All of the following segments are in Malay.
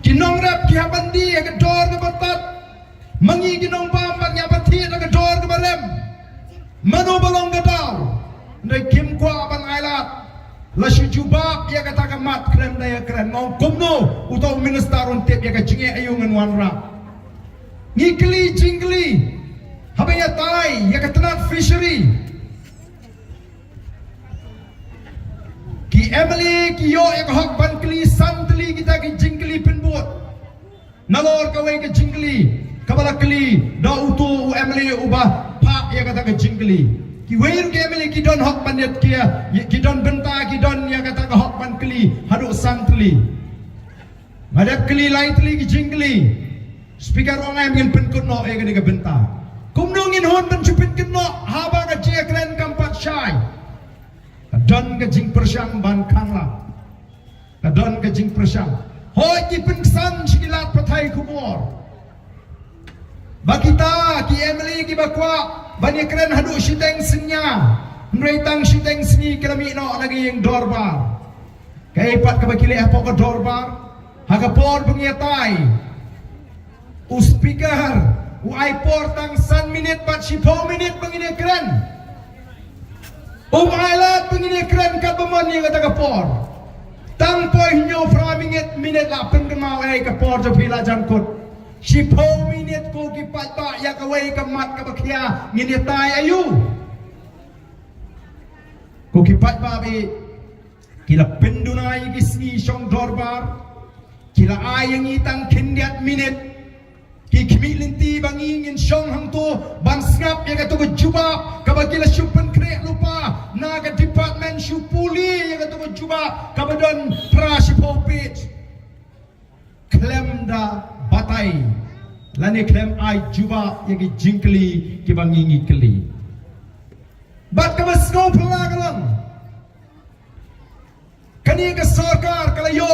Kinong rap ki habandi ya kedor ke batat. Mangi kinong pambat ya batit ya kedor ke barem. Manu balong gedau. Ndai kim kwa ban ailat. Lasu jubak ya kata kamat krem daya keren. Ngau kumno utau minister untip ya kecingnya ayungan wanra. Ngikli jingli. Habaya tai ya ketenat fishery. Ki Emily ki yo ya hak ban kli santli kita ki jingli penbuat. Nalor kawai ke jingli. Kabala kli da utu Emily ubah pak ya kata ke jingli. Ki weir ke Emily ki don hak bandet kia. Ki don benta ki don ya kata ke hak ban kli haduk santli. Madap kli lain tli ki jingli. Speaker orang yang penkut no ya kata ke benta. Kumnungin hon mencupit kena haba ke jia keren kampat syai. Kadon ke jing persyang ban kangla. Kadon ke jing persyang. Hoi ki pengsan sikilat patai kubur. Bakita ki Emily ki bakwa bani keren hadu siteng senya. Nreitang siteng sengi kelami no lagi yang dorbar. Kaipat ke bakile apa ke dorbar. Hagapor pengiatai. Uspikar. Uai portang 1 minit 40 minit pengini keren. Ailat pengini keren kabamon yang kata kapor. Tang poi nyo fra minit la penggemau kapor jo pila jangkut. 10 minit ko kipat tak ya kawai kamat kabakia ngini tai ayu. Ko kipat babi kila pendunai gisni syong dorbar. Kila ayang itang kindiat minit. Kimi linti bangingin syong hang tu ban ngap ya kata berjubah kabagila syupen krek lupa naga department syupuli ya kata berjubah kabadon prasipopit klem da batai lani klem ai jubah ya ki jingkli ki bangingi keli bat kabas ngau pelagalang kani ke sarkar kalayo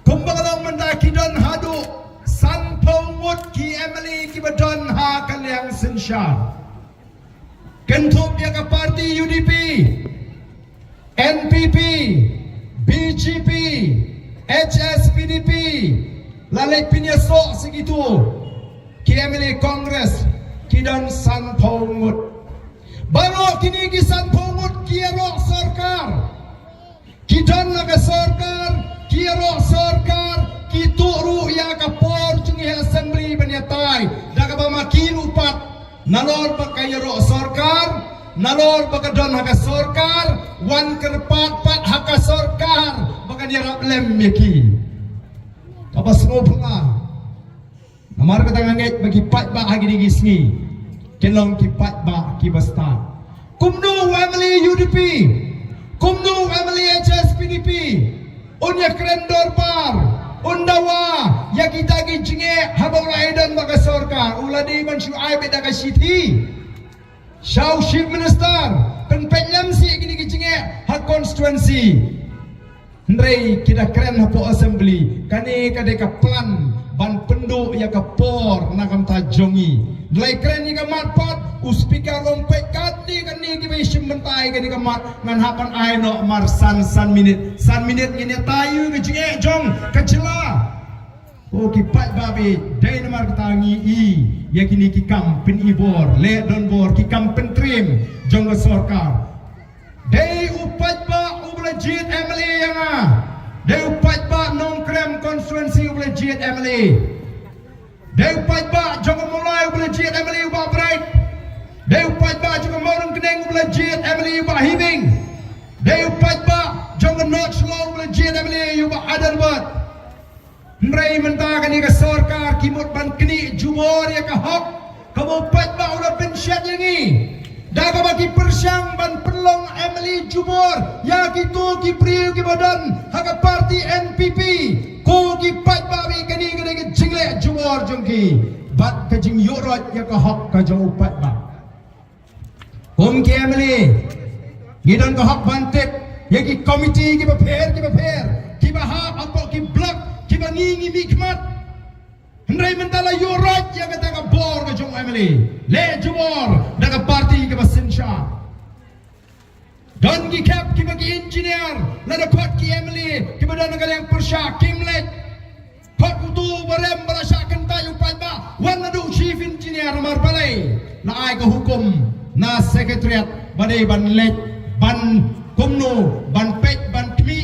kumbangalang mendaki dan hadu San Pongmut ki Emily ki badon ha kalyang sensyar. Kentup ya ke parti UDP, NPP, BGP, HSPDP, lalai pinyasok segitu. Ki Emily Kongres ki dan San Pongmut. Baru kini ki San Pongmut ki erok sarkar. Ki dan laga sarkar, ki erok sarkar. Kita ru ya kapor cungi assembly banyatai daga bamakin upat nalor pakai ro sarkar nalor pakadon haka sarkar wan kerpat pat haka sarkar bakan yarap lem yaki apa semua namar kata nganget bagi pat ba hagi digisni kenong ki pat ba ki basta kumnu Emily UDP kumnu Emily HSPDP unya keren dorbar Undawa ya kita gijinge habang raidan baka sarkar uladi man syuai beda ka city Shaw chief minister penpenyam si gini gijinge hak constituency ndrei kita keren hapo assembly kani kade ka plan ban penduk ya ka por nakam tajongi ndrei keren ni ka matpat uspika lompek kati kani ki besim mentai kani ka mat ngan hapan aino mar san minit ngene tayu gijinge jong kecela o ki pat babi dai namar tangi i ya kini ki kampen ibor le don bor ki kampen trim jong sarkar dai upat ba ublajit Emily yang dai upat ba nong krem constituency ublajit Emily dai upat ba jong mulai ublajit Emily ba bright dai upat ba jong morong keneng ublajit Emily ba hibing dai upat ba jong notch long ublajit Emily ba adarbat Nrai mentakan ni ke sarkar kimut ban keni jumor ya ke hak kamu pat ba ulah pensiun yang ni dah bagi persyang ban perlong Emily jumor ya gitu ki priu ki badan hak parti NPP ko ki pat ba bi keni kene jingle jumor jongki bat ke jing yorot ya ke hak ka jauh pat ba ki Emily gidan ke hak bantip ya ki komiti ki beper ki bahap apa ki blok kibangingi mikmat hendai mentala yorot yang kata ka bor ka jong Emily le jumor daga parti ka basensha don ki kap ki bagi engineer la dapat ki Emily ki badan ka yang persya kimlet Kot kutu barem berasakan tayu pajba wan nadu chief engineer mar balai na ai ka hukum na sekretariat badai ban lek ban kumno ban pek ban tmi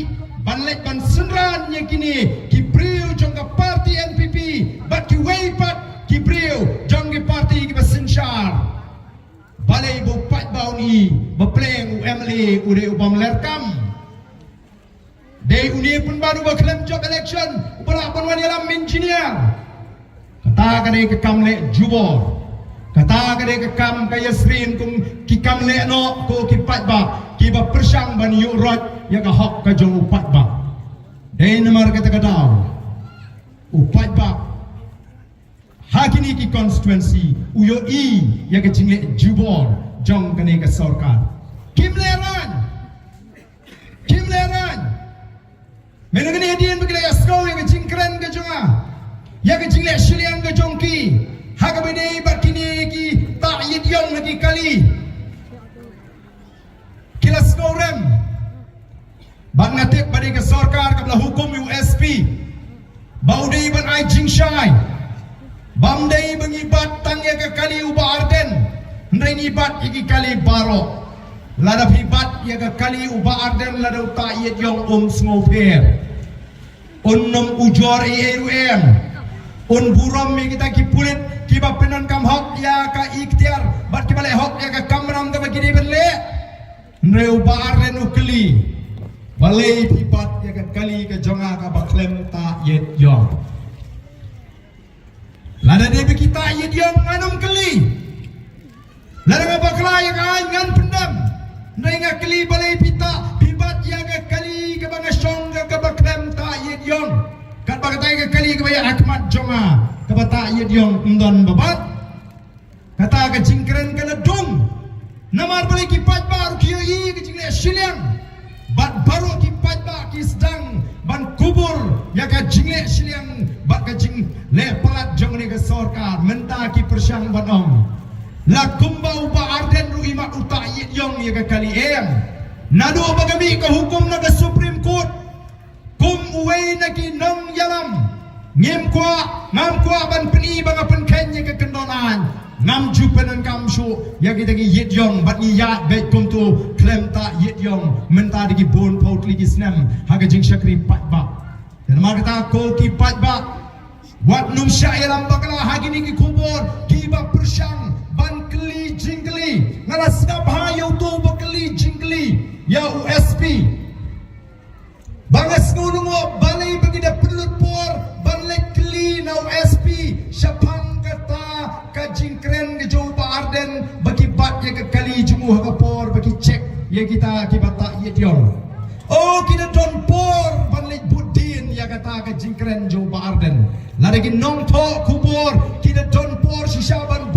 ban lek ban senran yang kini ki priu jong ka parti NPP bat ki wei pat ki priu jong ki parti ki basensyar balai bu pajba ni bepleng UMLA ude ubam lerkam Day uni pun baru berklaim job election Upala pun wani alam engineer Kata kadai ke kam le jubor Kata kadai ke kam kaya srin kum ki kam le no ko ki patba Ki ba persang ban yu rot ya ka hok ka jong upatba Day namar kata kadau Upatba Hakini ki constituency uyo i ya ka jingle jubor jong kadai ke sarkar Kim leran Mengenai hadian bagi dia skau yang jingkran ke jonga, yang jingle silian ke jongki, hak benda ibat kini ki tak yediong lagi kali. Kila skau rem, bang natik pada ke sarkar kabla hukum USP, bau dia ibat ai jingshai, bang dia mengibat tangya ke kali ubah arden, hendai ibat iki kali barok. Lada hibat ya ke kali ubah arden lada utak yet yang sngopir nom ujor ERUM buram yang kita kipulit kiba penan kam hok ya ka ikhtiar bat kibale hok ya ka kamram ka bagi dia berle nre ubah arden ukli balai hibat ya ke kali ke jonga ka baklem ta yet yang lada dia kita yet yang anum keli lada ngabakla ya ka ngan pendam Nenga kali balai pita hibat yang kali ke banga song ke baklem ta yet yong kat bagatai ke kali ke baya Ahmad Jonga ke bata yet yong ndon babat kata ke jingkren ke ledung namar balai kipat baru kioi ke jingle siliang bat baru kipat ba ki sedang ban kubur ya ka jingle siliang bat ke jing le palat jong ni ke sarkar menta ki persang banong La kumba uba arden ru imat utak yit yong ya ke kali nado bagami ke hukum na ke Supreme Court kum uwei na ki nong yalam ngam kwa ban peni banga penken ya ke kendonan ngam jupenan kam syu ya kita ki yit yong bat ni yat baik kum tu klem ta yit yong menta digi bon paut ligi snam haga jing syakri pat ba dan mar kata ko ki pat ba wat num syairam bakala hagi ni ki kubur ki ba persang ban keli jingli ngala sedap hayau tu bakeli jingli ya USP bangas ngunungo balai bagi dah pelut por balai keli na USP syapang kata ka jingkren ke Johor Arden bagi bat ya ke kali jumuh ke por bagi cek ya kita kibata ya diong oh kita don por balai budin ya kata ka jingkren Johor Arden lagi nong to kubur kita don por sisaban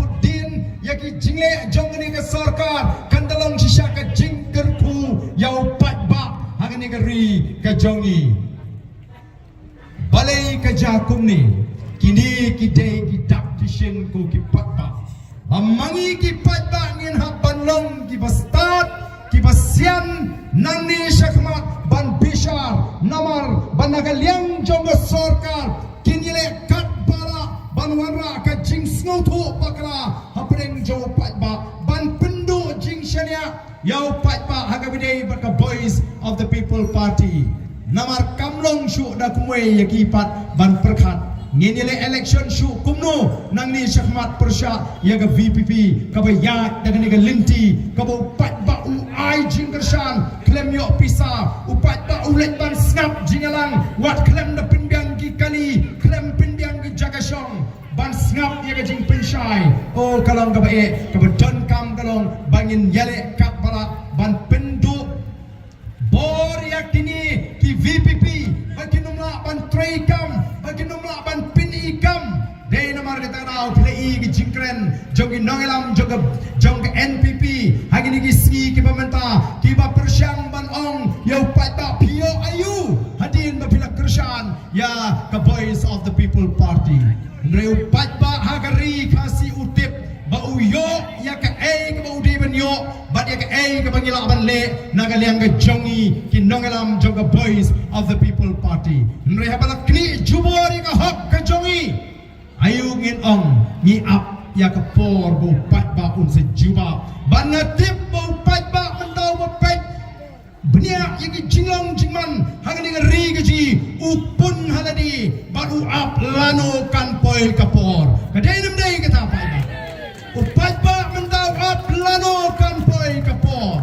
yaki jingle jong ni ke sarkar kandalong sisa ke jingkerku yau patba hangani ke ri ke jongi balai ke jakum ni kini kidai ki dak kishin ku ki patba amangi ki patba ngin hapan long ki bastat ki basian nang ni syakmat ban bishar namar ban nagaliang jong ke sarkar kini le kat bara banwara ka jing sngoto pakra hapreng jo patba ban pendu jing shania yau patba hagabidei baka Voice of the People Party namar kamlong syu da kumwe yakipat ban perkhat nginile election syu kumno nang ni syahmat persya ya ga VPP ka bayat daga ni ga linti ka bo patba u ai jing kersan klem yo pisa u patba ulet ban snap jingalang wat klem da pinbiang ki kali klem pinbiang ki jagasyong ban snap ya gajing pensyai oh kalong ka bae ka bedon kam kalong bangin yale kap bala ban pendu bor yak kini ki VPP bagi numla ban tray kam bagi numla ban pini kam dei namar kita rau play ki jingkren jogi nongelam joga jong NPP hagi ni ki si ki pementa ki ba persyang ban ong yau patba pio ayu hadin ba pila kersan ya ka Voice of the People Party Reu patba hagari kasi utip bau yo ya ka ka bau di ben yo bat ya ka ka bangila ban le nagaliang ka jongi kinongalam joga Voice of the People Party. Nre habala kni jubori ka hok ka jongi ayu ngin ong ni ap ya ka por bo pat ba un se juba banatip bo pat ba mentau bo pat benia yaki jinglong jingman hangani ngeri gaji upun haladi baru ap lano kan poi ka por kadai nem dai kata pat ba upat ba mentau ap lano kan poi ka por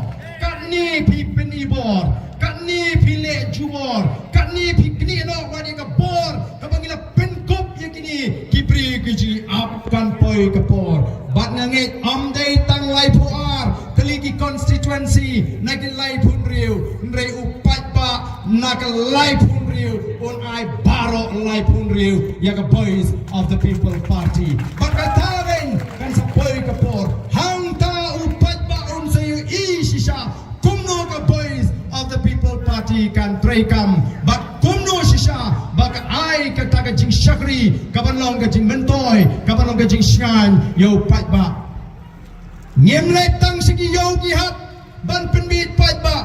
ni pi peni bor kat ni pi le jubor kat ni pi kini no wadi ka bor ka bangila penkop ye kini kipri keji ap kan poi ka por bat nangit am dei tang lai puar keligi constituency nak lai pun riu ndrei upat ba nak lai pun riu on ai baro lai pun riu ya ka boys of the people party bat kataren kan sa poi ka por hang ta upat ba on sayo isisha kumno ka boys of the people party kan trekam bak kumno shisha bak ai ka taga jing shakri kabanlong ka jing mentoy kabanlong ka jing shan yo pat ba ngimle tang sigi yo gihat ban penbit pat ba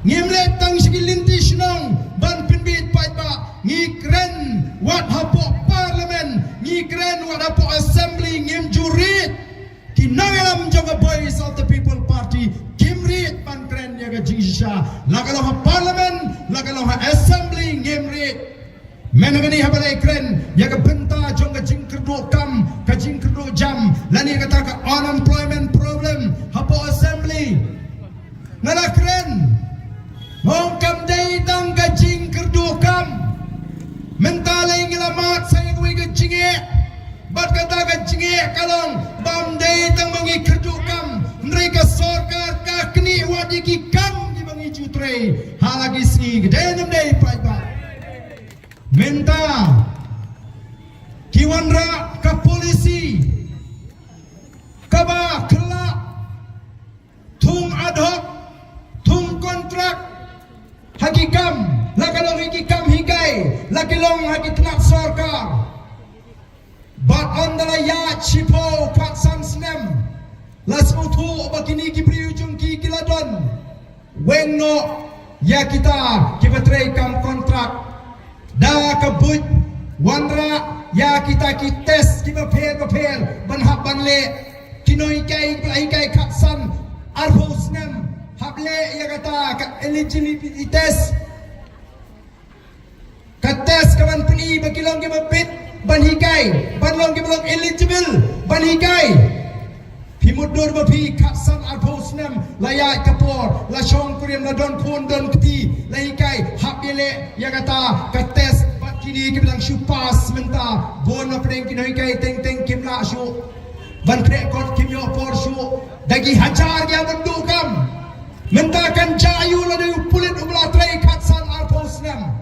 ngimle tang sigi linti shnong ban penbit pat ba ngikren wat hapo parliament ngikren wat hapo assembly ngim jurit kinangalam joga boys of the people party kimrit pankren yaga jingisha lagalo parliament lagalo assembly ngimrit menagani habale kren yaga benta jonga jingkerdo kam ka jingkerdo jam lani kata ka unemployment problem hapo assembly nala kren mong kam dai tang ka jingkerdo kam mentalai ngelamat saya gue ka jinge bat kata ka jinge kalong bam dai tang mangi kerdukam mereka sorkar ka kini wadi ki kam di mangi jutre halagi si gedenem dai paiba menta kiwanra ka polisi kaba kela tung ad hoc tung kontrak hakikam lakalong hikikam higai lakilong hakitnak sorkar bat andala ya chipo katsan snem las mutu bakini kibri ujung ki kiladon wengno ya kita kibatrei kam kontrak da kabut wanra ya kita ki tes kibaper banhab banle kinoi kai kai katsan arho snem hable ya kata ka eligibility test ka test kaman puni bakilong kibapit banhikai banlong ke belum eligible banhikai pimudur bapi katsan arposnem layak kapor la shong kuriam la don pun don keti lahikai hapile ya kata ka test bakini ke bilang shupas menta bona preng kinoi teng teng kimla shu ban pre kot kimyo por shu dagi hajar dia bendukam menta kan jayu la de pulit ubla trai katsan arposnem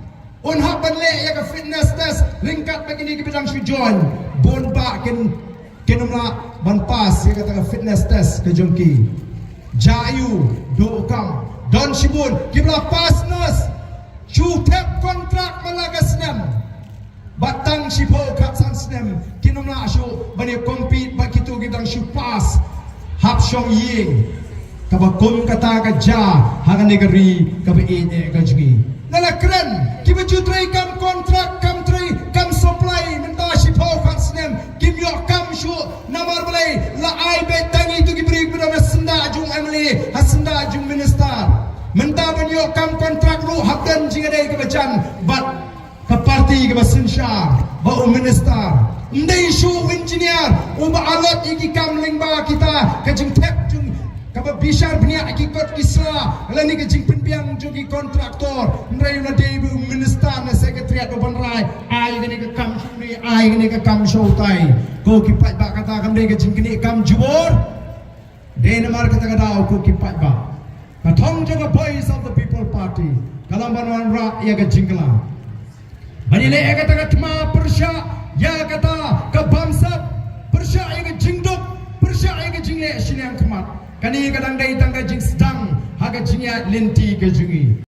on happen le ya ka fitness test ringkat begini ke bidang sujon bon ba kenumla ban pas ya kata fitness test ke jongki jayu do kam don shibun kibla pasnas chu tep kontrak malagasnem batang shipo katsan snem kenumla shu bani compete ba kitu bidang shu pas hap shong ying kabakum kata ka ja haga negeri ka be ka jgi nala keren kiba jutrai kam kontrak kam trai kam supply menta shipo katsnem kim yo kam shu namar balai la ai be tangi tu kibri bidana senda jung amle hasenda jung minister menta ban yo kam kontrak ru habdan jingade ke bacan bat ka parti ke basinsha ba minister ndai shu engineer uba alot iki kam lingba kita ke jing tep jung kaba bishar bnia ikikot kisra lani ke jing penbiang jogi kontraktor ndrai na debu minister na sekretariat oban rai ai gani ke kam shuni ai gani ke kam shoutai ko kipat ba kata kam dei ke jing kini kam jubor de namar kata kada ko kipat ba kathong joga boys of the people party kalam banwan ra ya ke jingla bani le ya kata katma persya ya kata ke bamsa persya ya ke jingdok persya ya ke jingle siniang kemat kani kadang dai tangga jing sedang haga jingya lenti ke jungi